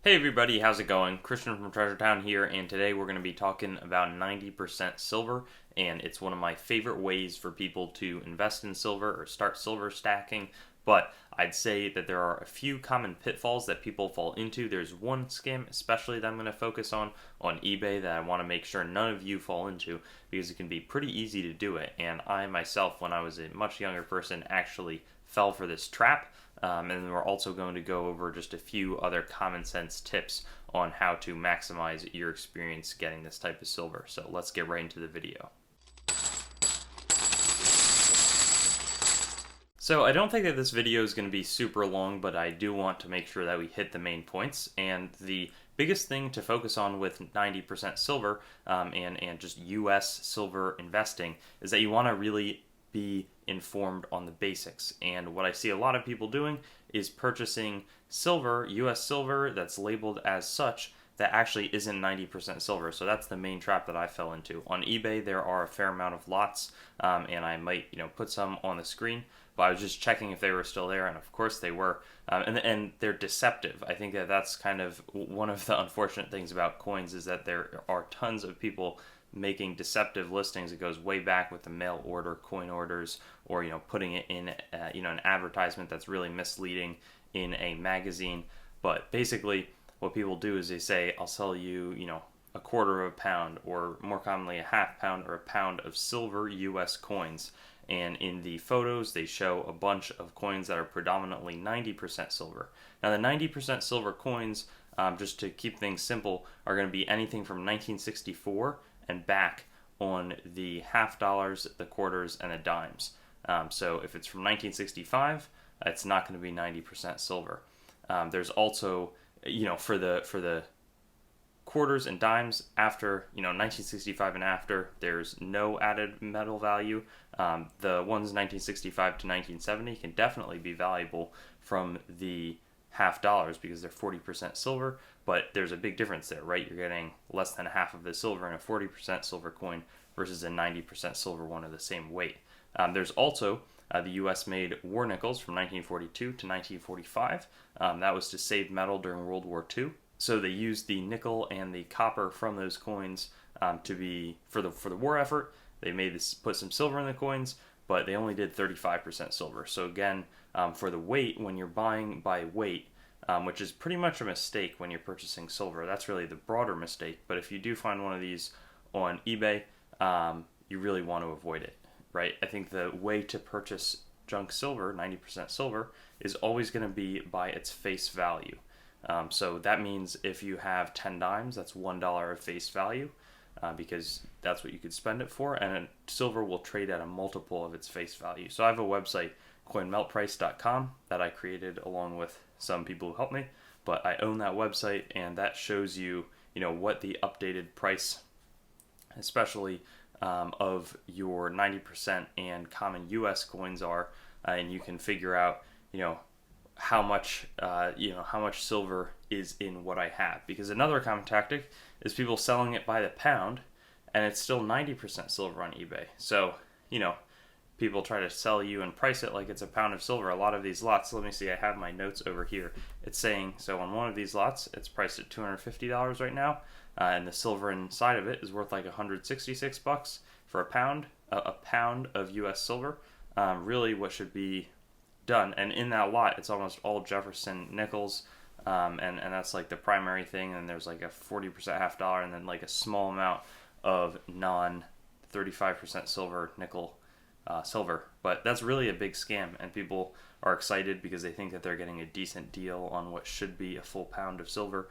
Hey everybody, how's it going? Christian from Treasure Town here, and today we're going to be talking about 90% silver, and it's one of my favorite ways for people to invest in silver or start silver stacking. But I'd say that there are a few common pitfalls that people fall into. There's one scam especially that I'm going to focus on eBay that I want to make sure none of you fall into, because it can be pretty easy to do it. And I myself, when I was a much younger person, actually fell for this trap. And we're also going to go over just a few other common sense tips on how to maximize your experience getting this type of silver. So let's get right into the video. So I don't think that this video is going to be super long, but I do want to make sure that we hit the main points. And the biggest thing to focus on with 90% silver and just US silver investing is that you want to really be informed on the basics. And what I see a lot of people doing is purchasing silver, US silver, that's labeled as such, that actually isn't 90% silver. So that's the main trap that I fell into. On eBay, there are a fair amount of lots, and I might, put some on the screen. But I was just checking if they were still there, and of course they were. And they're deceptive. I think that that's kind of one of the unfortunate things about coins, is that there are tons of people making deceptive listings. It goes way back with the mail order coin orders, or putting it in an advertisement that's really misleading in a magazine. But basically what people do is they say, I'll sell you a quarter of a pound, or more commonly a half pound or a pound of silver US coins. And in the photos they show a bunch of coins that are predominantly 90% silver. Now the 90% silver coins, just to keep things simple, are going to be anything from 1964 and back on the half dollars, the quarters, and the dimes. So if it's from 1965, it's not going to be 90% silver. There's also, for the quarters and dimes after 1965 and after, there's no added metal value. The ones 1965 to 1970 can definitely be valuable from the half dollars because they're 40% silver, but there's a big difference there, right? You're getting less than half of the silver in a 40% silver coin versus a 90% silver one of the same weight. There's also the US made war nickels from 1942 to 1945. That was to save metal during World War II. So they used the nickel and the copper from those coins to be for the war effort. They put some silver in the coins, but they only did 35% silver. So again, for the weight, when you're buying by weight, which is pretty much a mistake when you're purchasing silver, that's really the broader mistake. But if you do find one of these on eBay, you really want to avoid it, right? I think the way to purchase junk silver, 90% silver, is always going to be by its face value. So that means if you have 10 dimes, that's $1 of face value, because that's what you could spend it for, and silver will trade at a multiple of its face value. So I have a website, coinmeltprice.com, that I created along with some people who helped me, but I own that website, and that shows you, what the updated price, especially of your 90% and common US coins are, and you can figure out, how much silver is in what I have. Because another common tactic is people selling it by the pound, and it's still 90% silver on eBay. So, people try to sell you and price it like it's a pound of silver. A lot of these lots, let me see, I have my notes over here. It's saying, so on one of these lots, it's priced at $250 right now, and the silver inside of it is worth like $166 for a pound of US silver. Really what should be done, and in that lot it's almost all Jefferson nickels, and that's like the primary thing, and there's like a 40% half dollar, and then like a small amount of non 35% silver nickel silver. But that's really a big scam, and people are excited because they think that they're getting a decent deal on what should be a full pound of silver,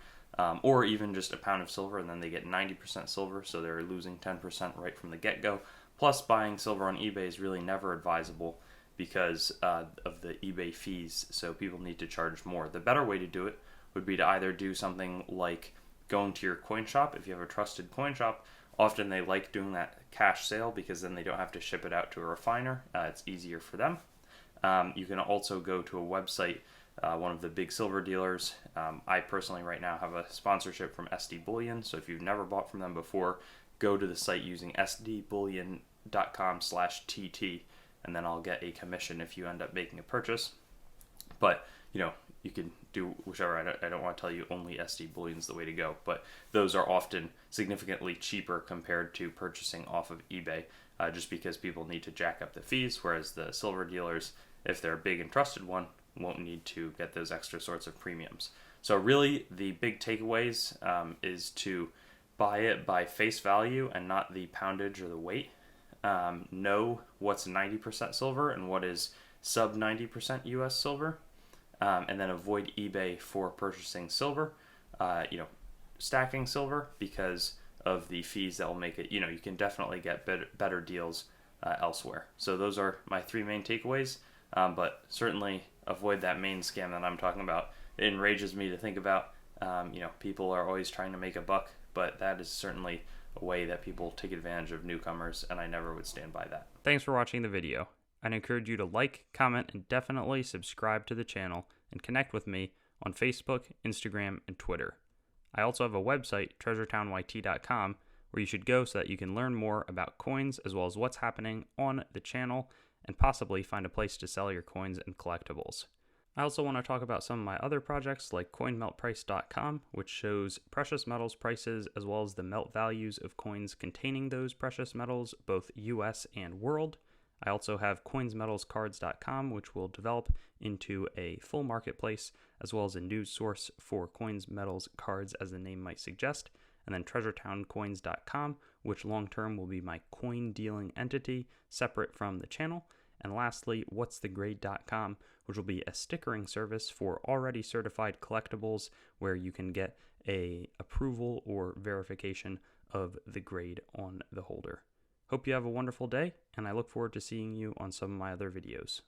or even just a pound of silver, and then they get 90% silver, so they're losing 10% right from the get-go. Plus, buying silver on eBay is really never advisable because of the eBay fees, so people need to charge more. The better way to do it would be to either do something like going to your coin shop. If you have a trusted coin shop, often they like doing that cash sale because then they don't have to ship it out to a refiner. It's easier for them. You can also go to a website, one of the big silver dealers. I personally right now have a sponsorship from SD Bullion, so if you've never bought from them before, go to the site using sdbullion.com/TT, and then I'll get a commission if you end up making a purchase. But you can do whichever. I don't want to tell you only SD bullion is the way to go, but those are often significantly cheaper compared to purchasing off of eBay, just because people need to jack up the fees, whereas the silver dealers, if they're a big and trusted one, won't need to get those extra sorts of premiums. So really, the big takeaways is to buy it by face value and not the poundage or the weight. Know what's 90% silver and what is sub 90% US silver, and then avoid eBay for purchasing silver, stacking silver, because of the fees that will make it. You can definitely get better deals elsewhere. So those are my three main takeaways, but certainly avoid that main scam that I'm talking about. It enrages me to think about. People are always trying to make a buck, but that is certainly a way that people take advantage of newcomers, and I never would stand by that. Thanks for watching the video. I'd encourage you to like, comment, and definitely subscribe to the channel and connect with me on Facebook, Instagram, and Twitter. I also have a website, treasuretownYT.com, where you should go so that you can learn more about coins as well as what's happening on the channel and possibly find a place to sell your coins and collectibles. I also want to talk about some of my other projects like coinmeltprice.com, which shows precious metals prices as well as the melt values of coins containing those precious metals, both US and world. I also have coinsmetalscards.com, which will develop into a full marketplace as well as a news source for coins, metals, cards, as the name might suggest. And then treasuretowncoins.com, which long-term will be my coin dealing entity separate from the channel. And lastly, whatsthegrade.com, which will be a stickering service for already certified collectibles where you can get a approval or verification of the grade on the holder. Hope you have a wonderful day, and I look forward to seeing you on some of my other videos.